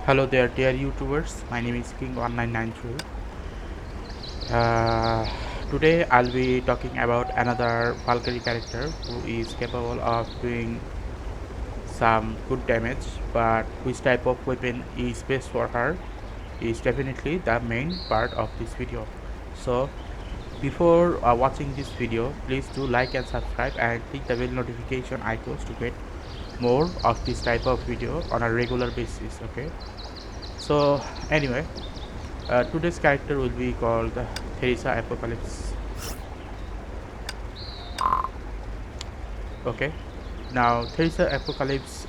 Hello there, dear YouTubers. My name is King1993. Uh, Today I'll be talking about another Valkyrie character who is capable of doing some good damage, but which type of weapon is best for her is definitely the main part of this video. So before watching this video, please do like and subscribe and click the bell notification icons to get more of this type of video on a regular basis. Okay, so anyway, today's character will be called Theresa Apocalypse. Okay, now Theresa Apocalypse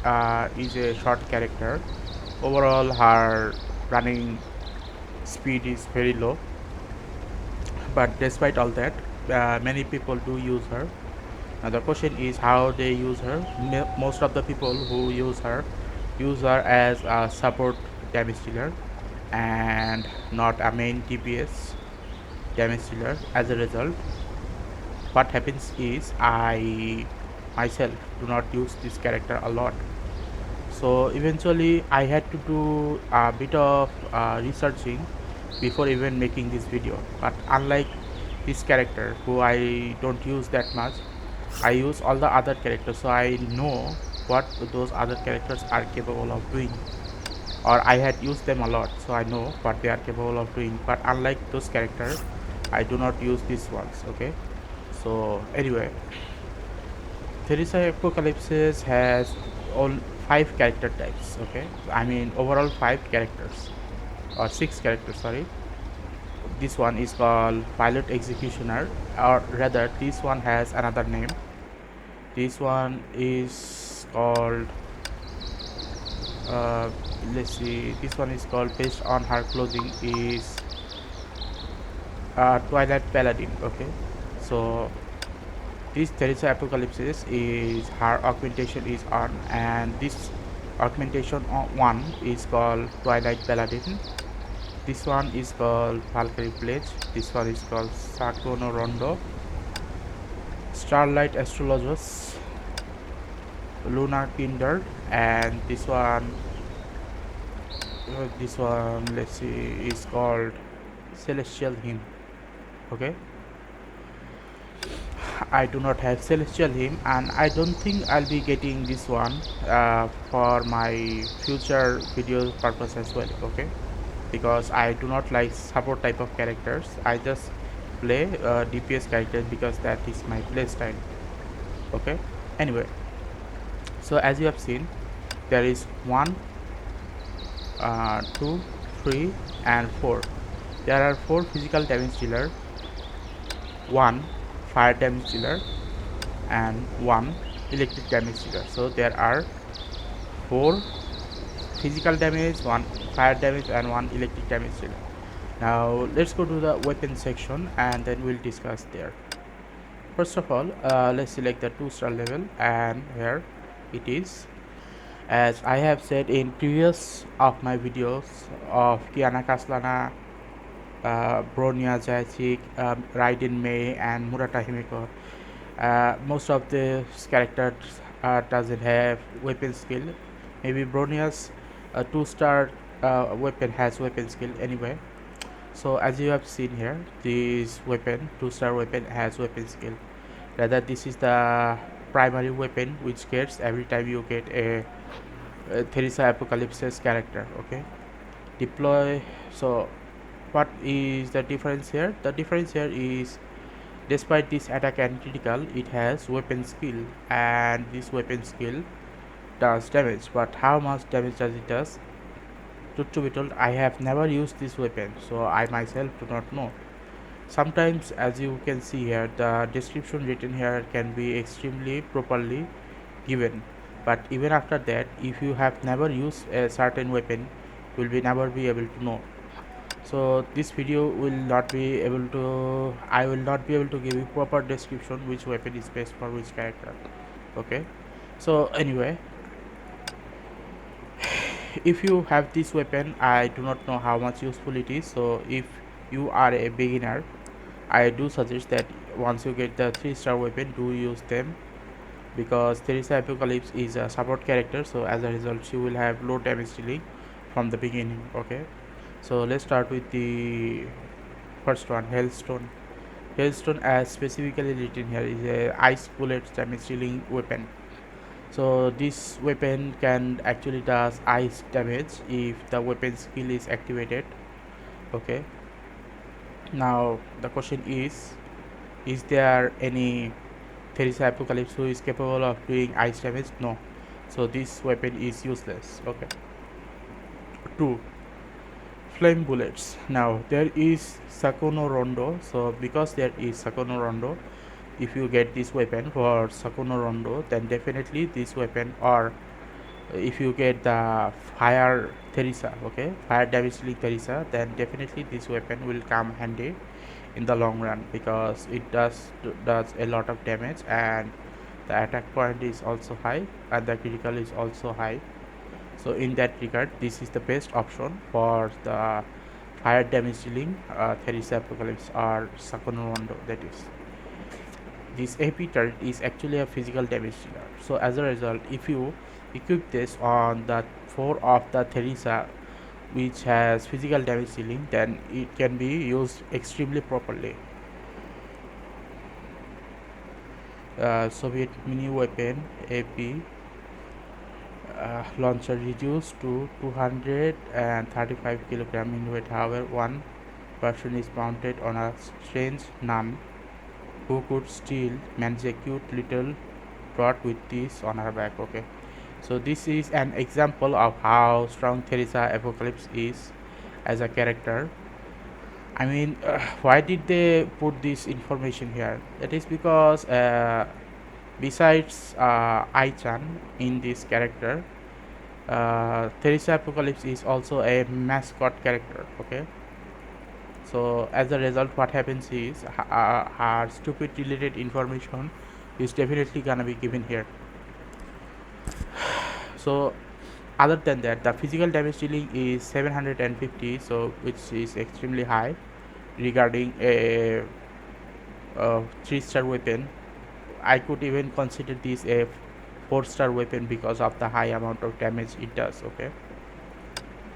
is a short character. Overall, her running speed is very low, but despite all that, many people do use her. Now the question is how they use her. Most of the people who use her as a support damage dealer and not a main DPS damage dealer. As a result, what happens is I myself do not use this character a lot, so eventually I had to do a bit of researching before even making this video. But unlike this character who I don't use that much, I use all the other characters, so I know what those other characters are capable of doing, or I had used them a lot, so I know what they are capable of doing. But unlike those characters, I do not use these ones. Okay, so anyway, Theresa Apocalypse has all 5 character types. Okay, I mean overall 5 characters or 6 characters. Sorry, this one is called Pilot Executioner, or rather, this one has another name. This one is called. Let's see. This one is called, based on her clothing, is Twilight Paladin. Okay, so this Theresa Apocalypse is her augmentation is on, and this augmentation on one is called Twilight Paladin. This one is called Valkyrie Pledge. This one is called Sakura Rondo, Starlight Astrologers, Lunar Kinder, and this one, let's see, is called Celestial Hymn. Okay, I do not have Celestial Hymn, and I don't think I'll be getting this one for my future video purpose as well. Okay, because I do not like support type of characters. I just play DPS characters because that is my play style. Okay, anyway, so as you have seen, there is 1, 2, 3, and 4. There are 4 physical damage dealer, 1 fire damage dealer, and 1 electric damage dealer. So there are 4 physical damage, 1 fire damage, and 1 electric damage dealer. Now let's go to the weapon section and then we'll discuss there. First of all, let's select the 2-star level, and here it is. As I have said in previous of my videos of Kiana Kaslana, Bronya Jayachik, Raiden Mei, and Murata Himeko, most of the characters doesn't have weapon skill. Maybe Bronya's 2-star weapon has weapon skill anyway. So as you have seen here, this weapon, 2-star weapon, has weapon skill. Rather, this is the primary weapon which gets every time you get a Theresa Apocalypse's character. Okay, deploy. So what is the difference here? The difference here is, despite this attack and critical, it has weapon skill, and this weapon skill does damage. But how much damage does it does? Truth to be told, I have never used this weapon, so I myself do not know. Sometimes, as you can see here, the description written here can be extremely properly given, but even after that, if you have never used a certain weapon, you will never be able to know. So this video will not be able to, I will not be able to give you proper description which weapon is best for which character. Okay, so anyway, if you have this weapon, I do not know how much useful it is. So if you are a beginner, I do suggest that once you get the 3-star weapon, do use them, because Theresa Apocalypse is a support character, so as a result she will have low damage dealing from the beginning. Okay, so let's start with the first one, Hailstone. Hailstone, as specifically written here, is a ice bullet damage dealing weapon. So this weapon can actually does ice damage if the weapon skill is activated. Okay, now the question is there any Theresa Apocalypse who is capable of doing ice damage? No, so this weapon is useless. Okay, 2 flame bullets. Now there is Sakura Rondo, so because there is Sakura Rondo, if you get this weapon for Sakura Rondo, then definitely this weapon, or if you get the fire Theresa, okay, fire damage dealing Theresa, then definitely this weapon will come handy in the long run, because it does a lot of damage, and the attack point is also high, and the critical is also high. So in that regard, this is the best option for the fire damage dealing Theresa Apocalypse or Sakura Rondo. That is, this AP turret is actually a physical damage dealer. So as a result, if you equip this on the 4 of the Theresa, which has physical damage dealing, then it can be used extremely properly. Soviet mini weapon AP launcher reduced to 235 kilogram in weight. However, one person is mounted on a strange nun who could still manage a cute little brought with this on her back. Okay, so this is an example of how strong Theresa Apocalypse is as a character. I mean, why did they put this information here? That is because besides Ai-chan in this character, Theresa Apocalypse is also a mascot character. Okay, so as a result, what happens is her stupid related information is definitely gonna be given here. So other than that, the physical damage dealing is 750, so which is extremely high regarding a 3-star weapon. I could even consider this a 4-star weapon because of the high amount of damage it does. Okay,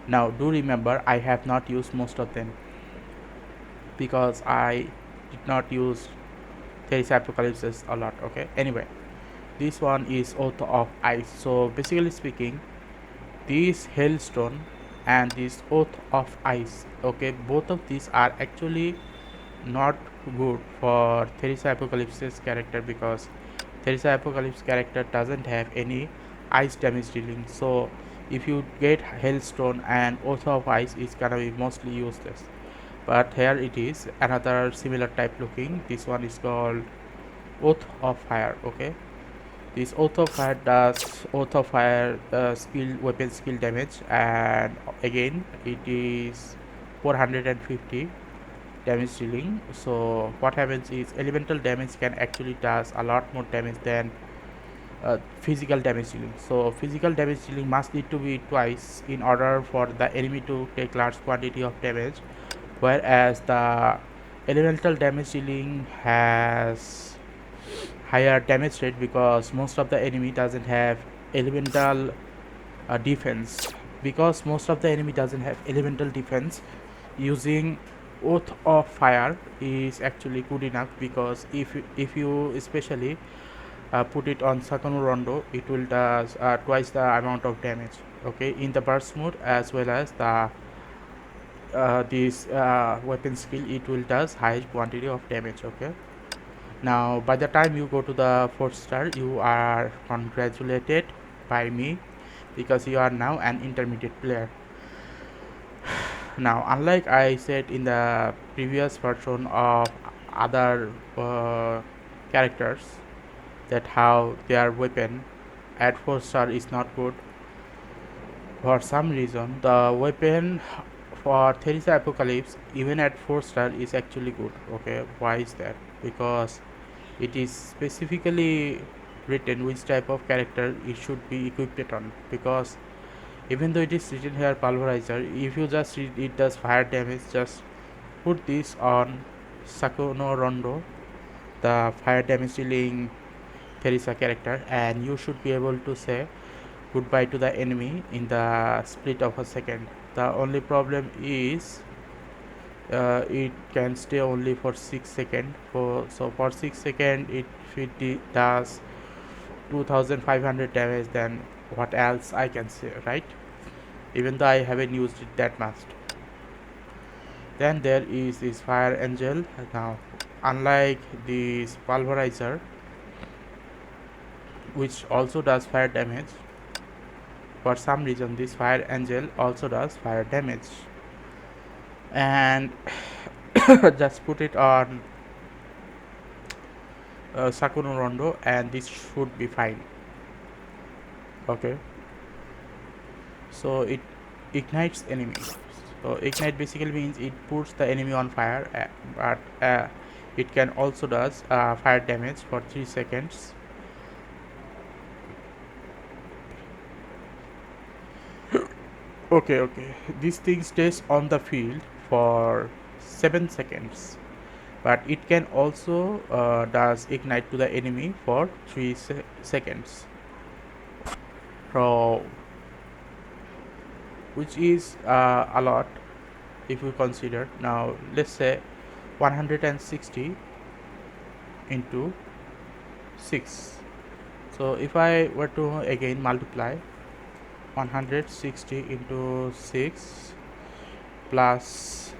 now do remember, I have not used most of them because I did not use Theresa Apocalypses a lot. Okay, anyway, this one is Oath of Ice. So basically speaking, this Hailstone and this Oath of Ice, okay, both of these are actually not good for Theresa Apocalypse's character, because Theresa Apocalypse character doesn't have any ice damage dealing. So if you get Hailstone and Oath of Ice, it's gonna be mostly useless. But here it is another similar type looking. This one is called Oath of Fire. Okay, this Oath of Fire does Oath of Fire skill weapon skill damage, and again it is 450 damage dealing. So what happens is elemental damage can actually does a lot more damage than physical damage dealing. So physical damage dealing must need to be twice in order for the enemy to take large quantity of damage, whereas the elemental damage dealing has higher damage rate because most of the enemy doesn't have elemental defense. Because most of the enemy doesn't have elemental defense, using Oath of Fire is actually good enough, because if you especially put it on Sakura Rondo, it will does twice the amount of damage. Okay, in the burst mode as well as the this weapon skill, it will does high quantity of damage. Okay, now by the time you go to the 4th star, you are congratulated by me, because you are now an intermediate player. Now, unlike I said in the previous version of other characters, that how their weapon at 4th star is not good, for some reason the weapon for Theresa Apocalypse even at 4th star is actually good. Okay, why is that? Because it is specifically written which type of character it should be equipped on. Because even though it is written here pulverizer, if you just read it does fire damage, just put this on Sakura Rondo, the fire damage dealing Theresa character, and you should be able to say goodbye to the enemy in the split of a second. The only problem is it can stay only for 6 seconds. For 6 seconds, if it does 2500 damage, then what else I can say, right? Even though I haven't used it that much. Then there is this Fire Angel. Now, unlike this Pulverizer, which also does fire damage, for some reason this Fire Angel also does fire damage. And just put it on Sakura Rondo and this should be fine. Okay, so it ignites enemy. So ignite basically means it puts the enemy on fire, but it can also does fire damage for 3 seconds. Okay, this thing stays on the field for 7 seconds, but it can also does ignite to the enemy for 3 seconds. So which is a lot if we consider. Now let's say 160 into 6. So if I were to again multiply 160 into 6 plus,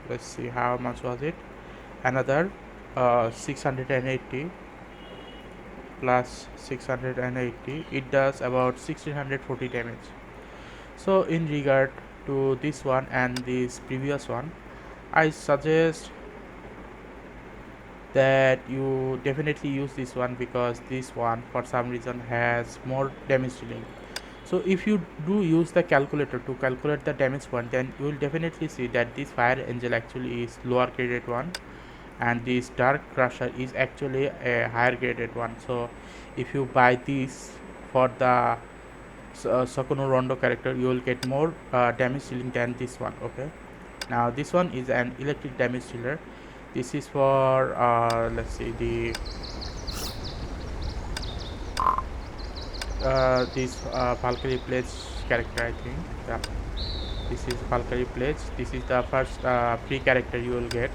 let's see how much was it, another 680 plus 680, it does about 1640 damage. So in regard to this one and this previous one, I suggest that you definitely use this one, because this one for some reason has more damage dealing. So if you do use the calculator to calculate the damage one, then you will definitely see that this Fire Angel actually is lower graded one and this Dark Crusher is actually a higher graded one. So if you buy this for the Sakura Rondo character, you will get more damage dealing than this one. Okay, now this one is an electric damage dealer. This is for let's see, the this Valkyrie Pledge character, I think. Yeah, this is Valkyrie Pledge. This is the first free character you will get.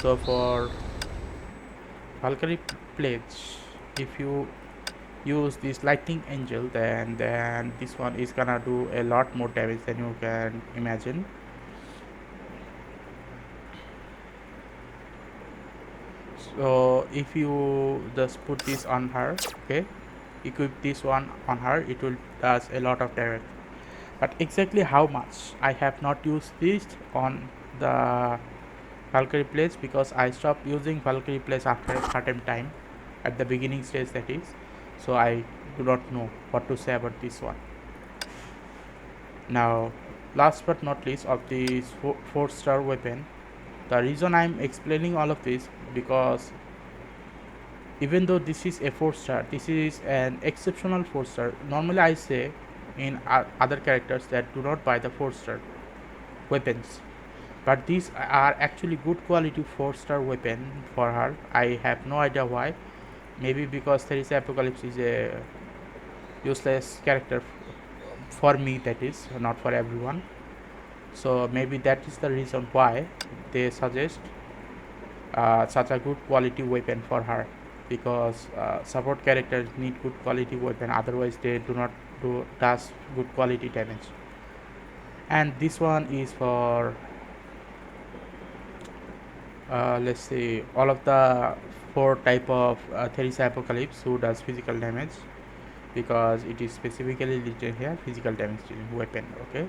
So for Valkyrie Pledge, if you use this Lightning Angel, then this one is gonna do a lot more damage than you can imagine. So if you just put this on her, okay, equip this one on her, it will does a lot of damage. But exactly how much, I have not used this on the Valkyrie Pledge, because I stopped using Valkyrie Pledge after a certain time, at the beginning stage that is. So I do not know what to say about this one. Now last but not least of this 4-star weapon, the reason I'm explaining all of this, because even though this is a 4-star, this is an exceptional 4-star. Normally I say in other characters that do not buy the 4-star weapons, but these are actually good quality 4-star weapon for her. I have no idea why. Maybe because Theresa Apocalypse is a useless character for me, that is not for everyone. So maybe that is the reason why they suggest such a good quality weapon for her, because support characters need good quality weapon, otherwise they do not does good quality damage. And this one is for let's say all of the 4 type of Theresa Apocalypse who does physical damage, because it is specifically written here physical damage weapon. Okay,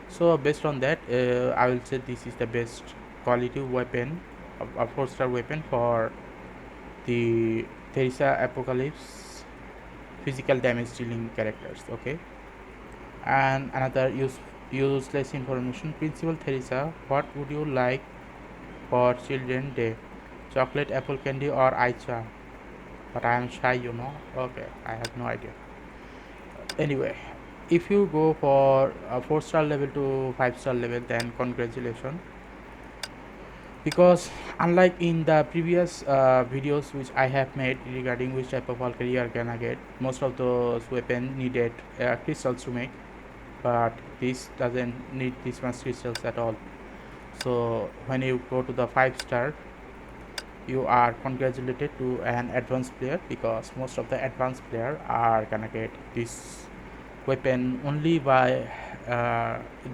so based on that, I will say this is the best quality weapon, a 4-star weapon for the Theresa Apocalypse physical damage dealing characters. Okay, and another useless information. Principal Theresa, what would you like for Children's Day? Chocolate, apple candy, or Aicha? But I am shy, you know. Okay, I have no idea. Anyway, if you go for a 4-star level to 5-star level, then congratulations. because unlike in the previous videos which I have made regarding which type of Valkyrie you are gonna get, most of those weapons needed crystals to make, but this doesn't need this much crystals at all. So when you go to the 5-star, you are congratulated to an advanced player, because most of the advanced player are gonna get this weapon only by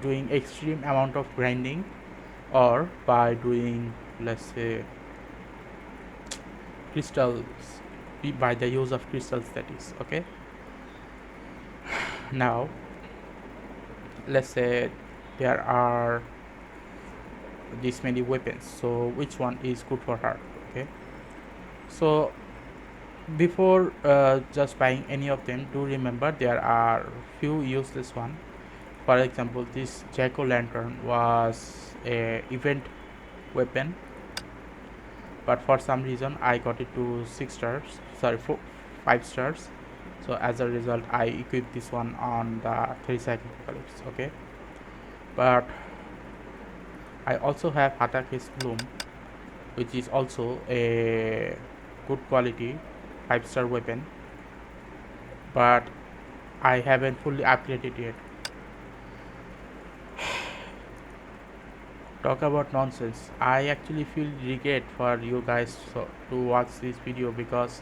doing extreme amount of grinding, or by doing, let's say, crystals, by the use of crystals, that is okay. Now let's say there are this many weapons, so which one is good for her? Okay, so before just buying any of them, do remember there are few useless one. For example, this jack-o'-lantern was a event weapon, but for some reason I got it to 6 stars, sorry, 5 stars. So as a result I equipped this one on the Theresa Apocalypse. Okay, but I also have Hatake's Bloom, which is also a good quality 5-star weapon, but I haven't fully upgraded yet. Talk about nonsense. I actually feel regret for you guys to watch this video, because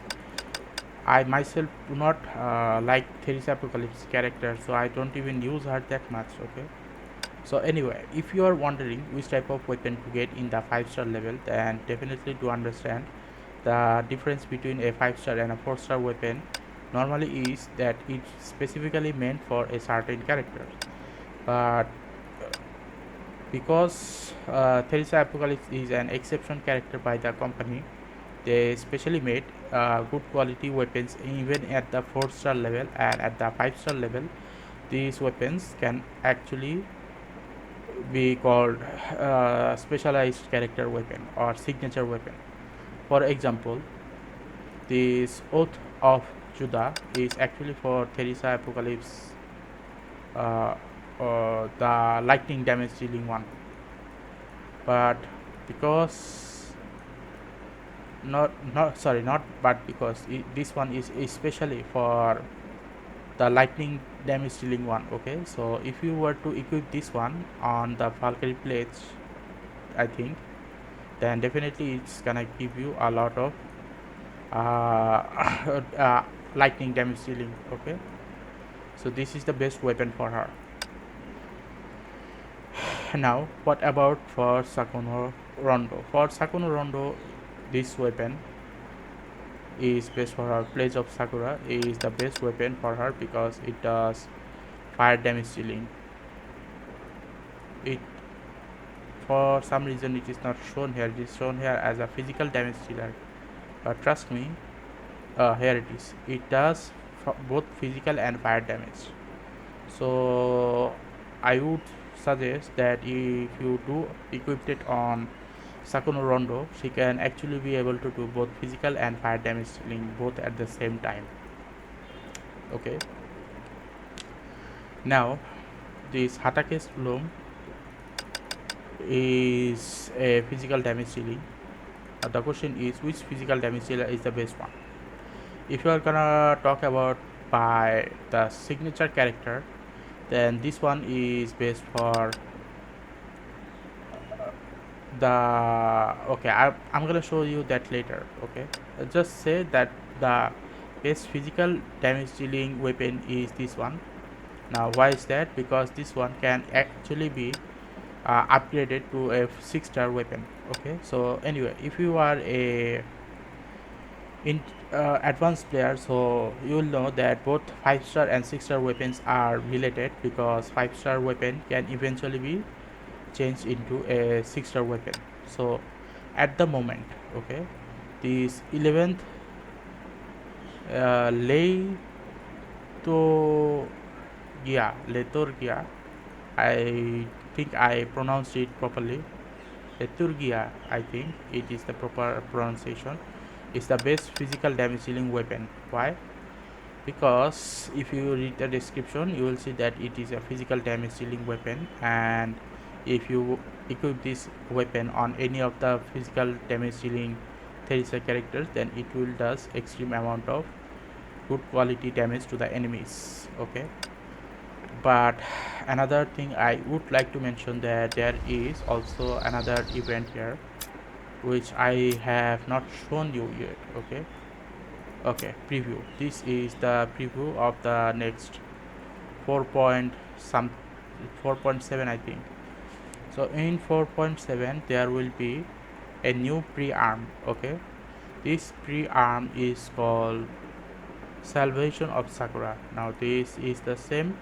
I myself do not like Theresa Apocalypse character, so I don't even use her that much. Okay, so anyway, if you are wondering which type of weapon to get in the 5-star level, then definitely to understand the difference between a 5-star and a 4-star weapon normally is that it's specifically meant for a certain character, but because Theresa Apocalypse is an exception character by the company, they specially made good quality weapons even at the 4-star level, and at the 5-star level these weapons can actually be called specialized character weapon or signature weapon. For example, this Oath of Judah is actually for Theresa Apocalypse, uh, the lightning damage dealing one, but because not but because this one is especially for the lightning damage dealing one. Okay, so if you were to equip this one on the Valkyrie Pledge, I think, then definitely it's gonna give you a lot of lightning damage dealing. Okay, so this is the best weapon for her. Now what about for Sakura Rondo? For Sakura Rondo, this weapon is best for her. Pledge of Sakura is the best weapon for her because it does fire damage dealing. It, for some reason it is not shown here, it is shown here as a physical damage dealer, but trust me, here it is, it does both physical and fire damage. So I would suggest that if you do equip it on Sakura Rondo, she can actually be able to do both physical and fire damage dealing both at the same time. Okay, now this Hatake's Bloom is a physical damage dealing. The question is, which physical damage dealer is the best one? If you are gonna talk about by the signature character, then this one is best for the okay, I'm gonna show you that later. Okay, just say that the best physical damage dealing weapon is this one. Now why is that? Because this one can actually be upgraded to a 6-star weapon. Okay, so anyway, if you are a advanced player, so you will know that both 5-star and 6-star weapons are related, because 5-star weapon can eventually be changed into a 6-star weapon. So at the moment, okay, this 11th Letorgia, I think I pronounced it properly. Leturgia, I think it is the proper pronunciation, is the best physical damage dealing weapon. Why? Because if you read the description, you will see that it is a physical damage dealing weapon, and if you equip this weapon on any of the physical damage dealing Theresa characters, then it will does extreme amount of good quality damage to the enemies. Okay, but another thing I would like to mention, that there is also another event here which I have not shown you yet. Okay, preview. This is the preview of the next 4 point some 4.7, I think. So in 4.7 there will be a new pre-arm. Okay, this pre-arm is called Salvation of Sakura. Now this is the same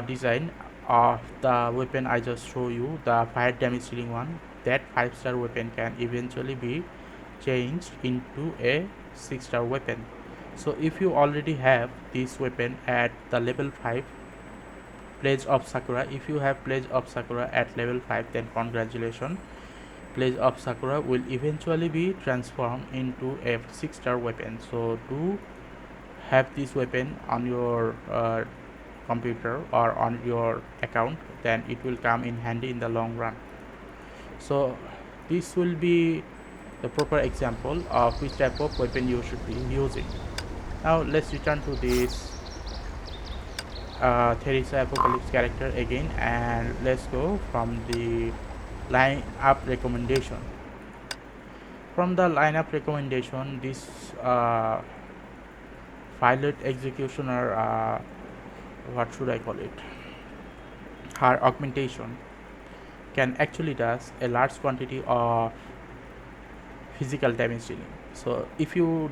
design of the weapon I just show you, the fire damage dealing one. That 5-star weapon can eventually be changed into a 6-star weapon. So if you already have this weapon at the level 5 Pledge of Sakura, if you have Pledge of Sakura at level 5, then congratulations, Pledge of Sakura will eventually be transformed into a 6-star weapon. So do have this weapon on your computer or on your account, then it will come in handy in the long run. So this will be the proper example of which type of weapon you should be using. Now let's return to this Theresa Apocalypse character again, and let's go from the lineup recommendation. From the lineup recommendation, this Violet Executioner, what should I call it, her augmentation can actually does a large quantity of physical damage dealing. So if you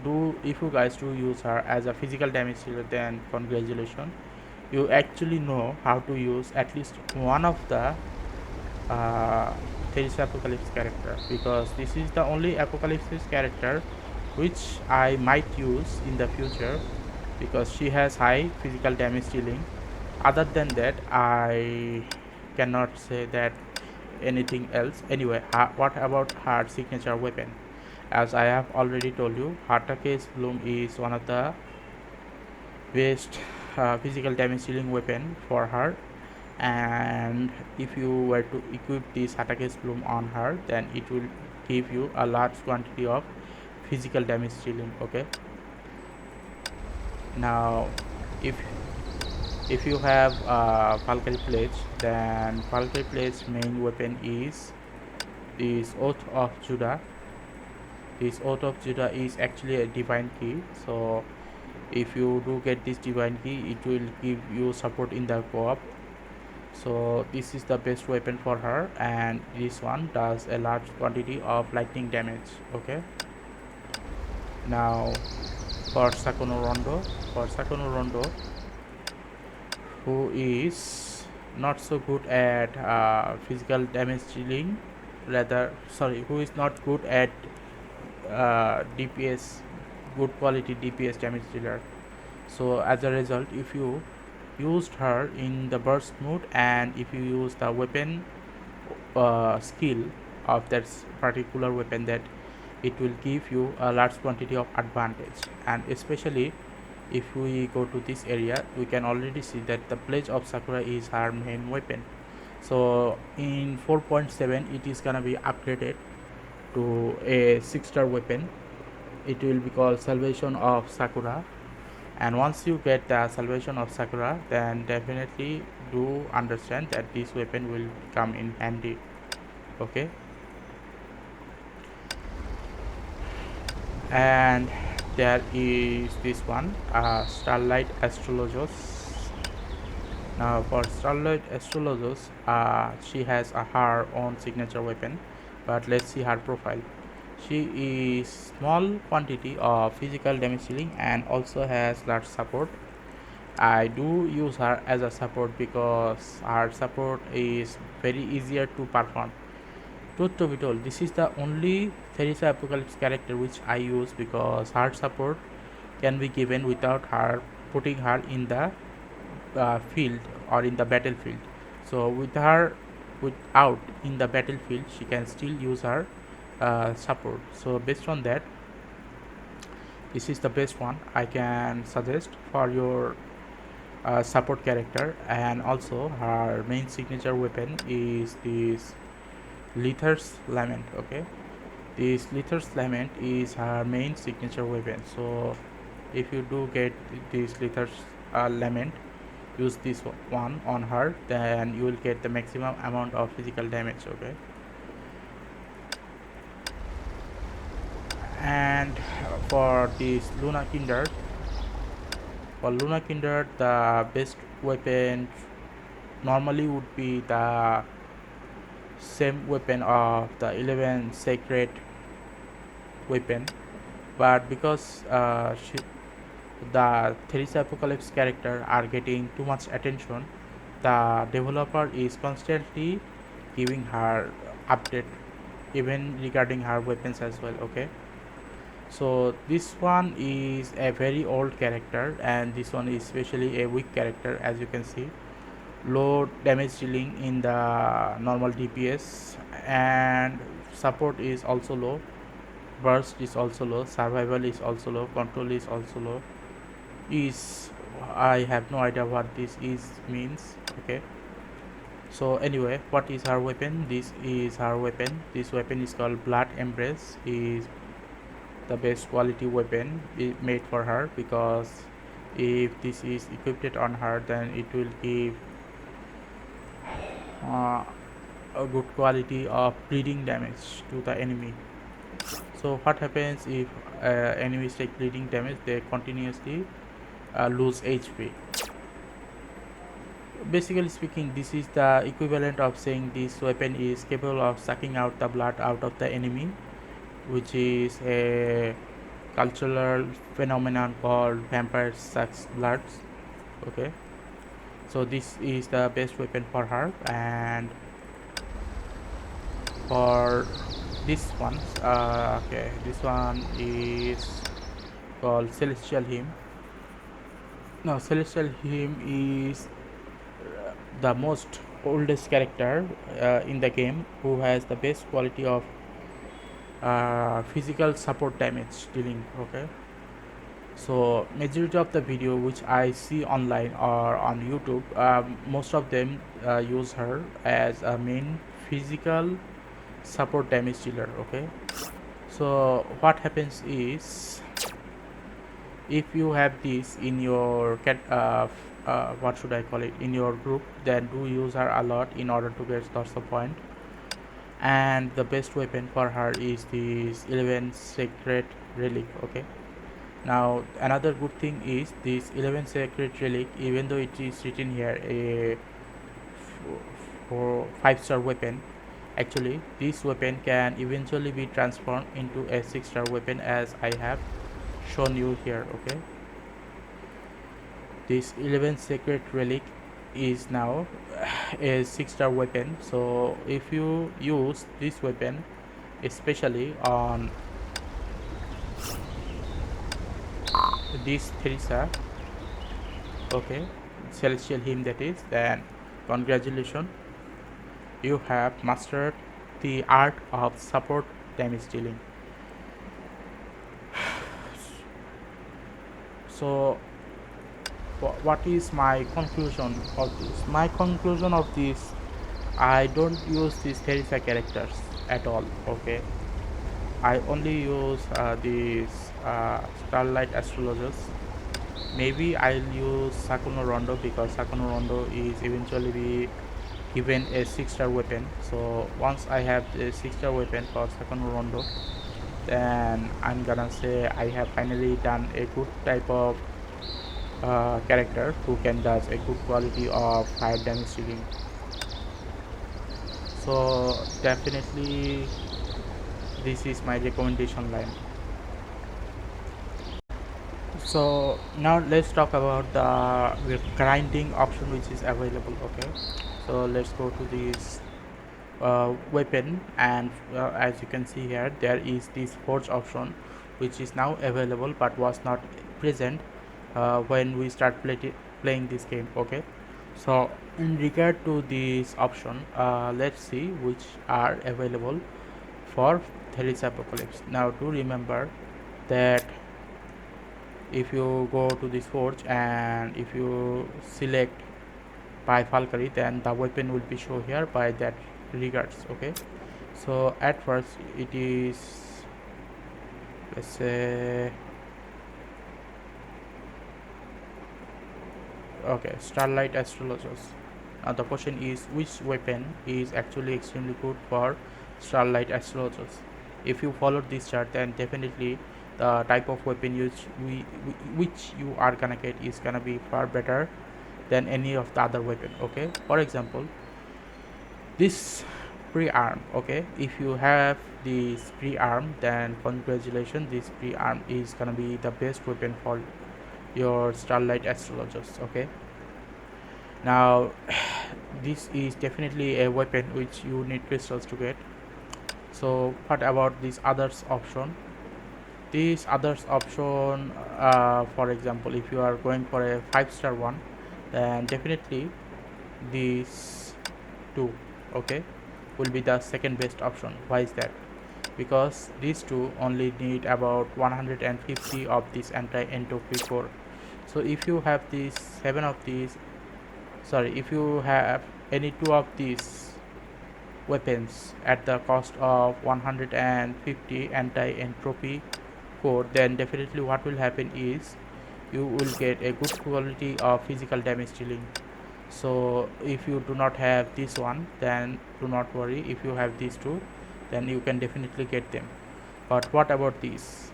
guys do use her as a physical damage dealer, then congratulations, you actually know how to use at least one of the Theresa Apocalypse character, because this is the only Apocalypse character which I might use in the future, because she has high physical damage dealing. Other than that, I cannot say that anything else. Anyway, what about her signature weapon? As I have already told you, Hatake's Bloom is one of the best physical damage dealing weapon for her, and if you were to equip this Hatake's Bloom on her, then it will give you a large quantity of physical damage dealing. Okay, now if you have Valkyrie Pledge, then Valkyrie Pledge main weapon is this Oath of Judah. This Oath of Judah is actually a divine key, so if you do get this divine key, it will give you support in the co-op. So this is the best weapon for her, and this one does a large quantity of lightning damage. Okay, now for Sakura Rondo, who is not so good at physical damage dealing, who is not good at DPS, good quality DPS damage dealer. So as a result, if you used her in the burst mode, and if you use the weapon skill of that particular weapon, that it will give you a large quantity of advantage. And especially if we go to this area, we can already see that the Pledge of Sakura is her main weapon. So in 4.7 it is gonna be upgraded to a 6-star weapon. It will be called Salvation of Sakura, and once you get the Salvation of Sakura, then definitely do understand that this weapon will come in handy. Okay, and there is this one, Starlight Astrologers. Now for Starlight Astrologers, she has her own signature weapon, but let's see her profile. She is small quantity of physical damage dealing and also has large support. I do use her as a support because her support is very easier to perform. Truth to be told, this is the only Theresa Apocalypse character which I use, because her support can be given without her putting her in the field or in the battlefield. So without in the battlefield, she can still use her support. So based on that, this is the best one I can suggest for your support character, and also her main signature weapon is this Lether's Lament. Okay, this Lether's Lament is her main signature weapon. So if you do get this Lether's Lament, use this one on her, then you will get the maximum amount of physical damage. Okay, and for this Luna Kindred, the best weapon normally would be the same weapon of the 11 sacred weapon, but because the Theresa Apocalypse character are getting too much attention, the developer is constantly giving her update even regarding her weapons as well. Okay, so this one is a very old character, and this one is especially a weak character. As you can see, low damage dealing in the normal DPS, and support is also low, burst is also low, survival is also low, control is also low. Is I have no idea what this is means. Okay, so anyway, what is her weapon? This is her weapon. This weapon is called Blood Embrace. Is the best quality weapon made for her, because if this is equipped on her, then it will give uh, a good quality of bleeding damage to the enemy. So what happens if enemies take bleeding damage? They continuously lose HP. Basically speaking, this is the equivalent of saying this weapon is capable of sucking out the blood out of the enemy, which is a cultural phenomenon called vampire sucks bloods. Okay, so this is the best weapon for her. And for this one, okay, this one is called Celestial Hymn. Now Celestial Hymn is the most oldest character in the game, who has the best quality of physical support damage dealing. Okay, so majority of the video which I see online or on YouTube, most of them use her as a main physical support damage dealer. Okay, so what happens is, if you have this in your what should I call it, in your group, then do use her a lot in order to get lots of point. And the best weapon for her is this 11 sacred relic. Okay, now another good thing is this 11 sacred relic, even though it is written here a for 5-star weapon, actually this weapon can eventually be transformed into a 6-star weapon, as I have shown you here. Okay, this 11 sacred relic is now a 6-star weapon. So if you use this weapon especially on this Theresa, okay, Celestial Hymn that is, then congratulations, you have mastered the art of support damage dealing. So what is my conclusion of this? My conclusion of this, I don't use these Theresa characters at all. Okay, I only use these Starlight Astrologers. Maybe I'll use Sakura Rondo, because Sakura Rondo is eventually be given a 6-star weapon. So once I have a 6-star weapon for Sakura Rondo, then I'm gonna say I have finally done a good type of character who can does a good quality of fire damage dealing. So definitely this is my recommendation line. So now let's talk about the grinding option which is available. Okay, so let's go to this weapon, and as you can see here, there is this forge option which is now available but was not present when we start playing this game. Okay, so in regard to this option, let's see which are available for Theresa Apocalypse. Now do remember that if you go to this forge and if you select by Valkyrie, then the weapon will be shown here by that regards. Okay, so at first it is, let's say, okay, Starlight Astrologers. Now the question is, which weapon is actually extremely good for Starlight Astrologers? If you follow this chart, then definitely the type of weapon which you are gonna get is gonna be far better than any of the other weapon. Okay, for example, this pre-arm. Okay, if you have this pre-arm, then congratulations, this pre-arm is gonna be the best weapon for your Starlight Astrologers. Okay, now this is definitely a weapon which you need crystals to get. So what about this others option? This others option, for example, if you are going for a 5-star one, then definitely these two, okay, will be the second best option. Why is that? Because these two only need about 150 of this anti-entropy core. So if you have these 7 of these, sorry, if you have any 2 of these weapons at the cost of 150 anti-entropy core, then definitely what will happen is you will get a good quality of physical damage dealing. So if you do not have this one, then do not worry. If you have these two, then you can definitely get them. But what about these?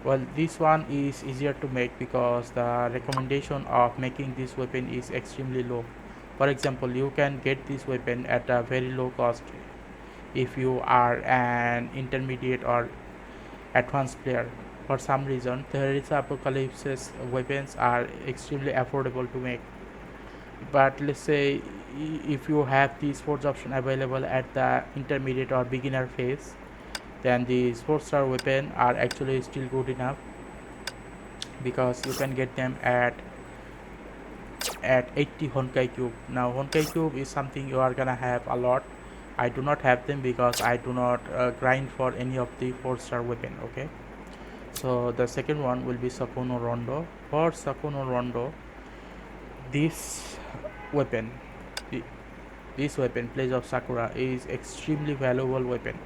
Well, this one is easier to make because the recommendation of making this weapon is extremely low. For example, you can get this weapon at a very low cost if you are an intermediate or advanced player. For some reason, Theresa Apocalypse's weapons are extremely affordable to make. But let's say if you have the sports option available at the intermediate or beginner phase, then the sports star weapon are actually still good enough because you can get them at 80 Honkai cube. Now Honkai cube is something you are gonna have a lot. I do not have them because I do not grind for any of the 4-star weapon. Okay, so the second one will be Sakura Rondo. For Sakura Rondo, this weapon, this weapon, Pledge of Sakura, is extremely valuable weapon.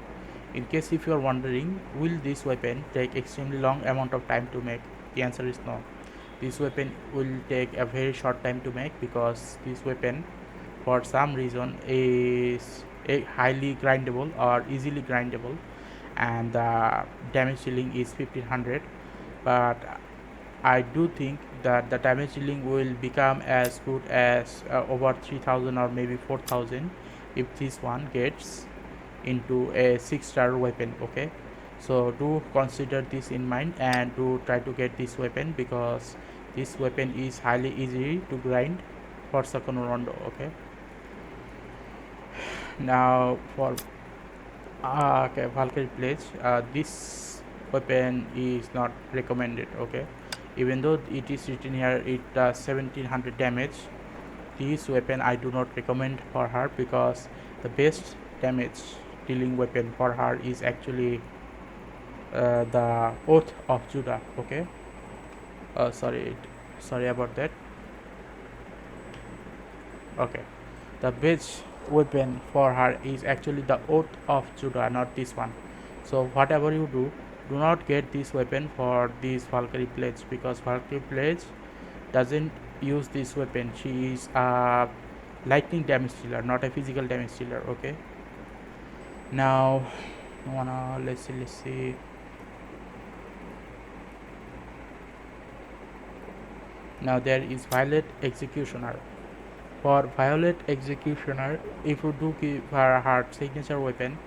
In case if you are wondering, will this weapon take extremely long amount of time to make? The answer is no. This weapon will take a very short time to make because this weapon, for some reason, is a highly grindable or easily grindable, and the damage dealing is 1500. But I do think that the damage dealing will become as good as over 3000 or maybe 4000 if this one gets into a 6-star weapon. Okay, so do consider this in mind and do try to get this weapon because this weapon is highly easy to grind for Sakura Rondo. Okay, now for okay, Valkyrie Pledge, this weapon is not recommended. Okay, even though it is written here it does 1700 damage, this weapon I do not recommend for her because the best damage dealing weapon for her is actually the Oath of Judah. Okay, sorry about that. Okay, the best weapon for her is actually the Oath of Judah, not this one. So whatever you do, do not get this weapon for this Valkyrie Pledge because Valkyrie Pledge doesn't use this weapon. She is a lightning damage dealer, not a physical damage dealer. Okay, now let's see. Now there is Violet Executioner. For Violet Executioner, if you do give her her signature weapon,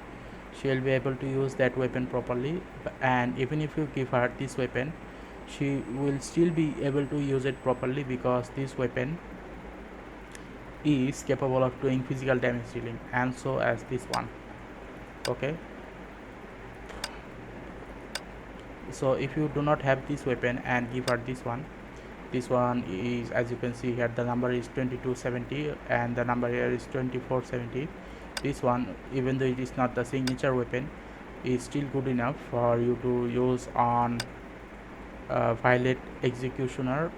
she will be able to use that weapon properly, and even if you give her this weapon, she will still be able to use it properly because this weapon is capable of doing physical damage dealing, and so as this one. Okay, so if you do not have this weapon and give her this one is, as you can see here, the number is 2270 and the number here is 2470. This one, even though it is not the signature weapon, is still good enough for you to use on Violet Executor,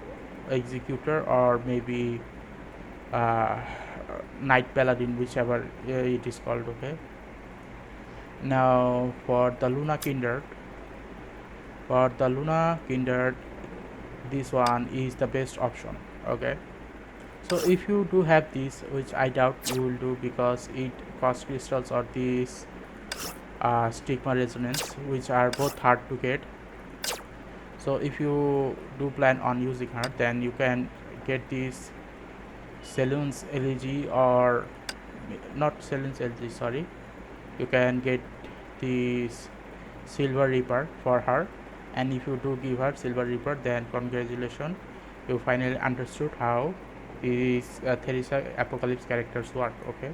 or maybe uh, Night Paladin, whichever it is called. Okay. Now for the Luna Kindred, this one is the best option. Okay. So if you do have this, which I doubt you will do because it costs crystals or these stigma resonance, which are both hard to get. So if you do plan on using her, then you can get these Saloons LG, or not Saloons LG, sorry. You can get this Silver Reaper for her, and if you do give her Silver Reaper, then congratulations, you finally understood how these Theresa Apocalypse characters work. Okay.